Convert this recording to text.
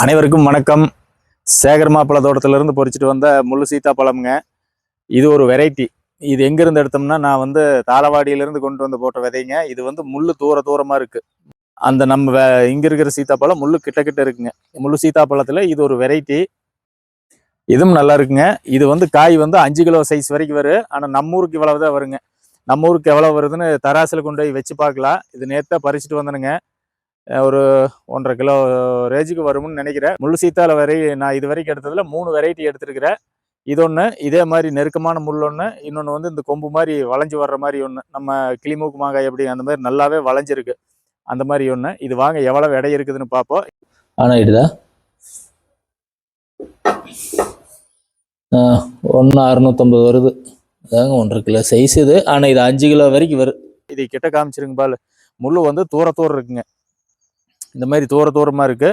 அனைவருக்கும் வணக்கம். சேகர் மாப்பழ தோட்டத்திலிருந்து பொறிச்சிட்டு வந்த முள்ளு சீத்தாப்பழம்ங்க. இது ஒரு வெரைட்டி. இது எங்கிருந்து எடுத்தோம்னா, நான் தாளவாடியிலிருந்து கொண்டு வந்து போட்ட விதைங்க. இது முள்ளு தூரமா இருக்கு. அந்த நம்ம இங்க இருக்கிற சீத்தாப்பழம் முள்ளு கிட்ட கிட்ட இருக்குங்க. முள்ளு சீத்தாப்பழத்துல இது ஒரு வெரைட்டி. இதுவும் நல்லா இருக்குங்க. இது காய் 5 கிலோ சைஸ் வரைக்கும் வரும். ஆனா நம்ம ஊருக்கு இவ்வளவுதான் வருங்க. நம்ம ஊருக்கு எவ்வளவு வருதுன்னு தராசுல கொண்டு போய் வச்சு பார்க்கலாம். இது நேத்தா பறிச்சுட்டு வந்தனுங்க. ஒரு 1.5 கிலோ ரேஞ்சுக்கு வரும்னு நினைக்கிறேன். முள்ளு சீத்தால நான் இது வரைக்கும் எடுத்ததுல 3 வெரைட்டி எடுத்துருக்கிறேன். இது ஒன்று, இதே மாதிரி நெருக்கமான முள் ஒன்று, இன்னொன்று இந்த கொம்பு மாதிரி வளைஞ்சு வர்ற மாதிரி ஒன்று. நம்ம கிளிமூக்கு மாங்காய் எப்படி அந்த மாதிரி நல்லாவே வளைஞ்சிருக்கு. அந்த மாதிரி ஒன்று. இது வாங்க எவ்வளவு எடை இருக்குதுன்னு பார்ப்போம். ஆனா இதுதா 650 வருது. அதாங்க 1.5 கிலோ சைஸ் இது. ஆனா இது 5 கிலோ வரைக்கும் வரும். இது கிட்ட காமிச்சிருங்க பால். முள்ளு தூர இருக்குங்க. இந்த மாதிரி தூரமா இருக்கு.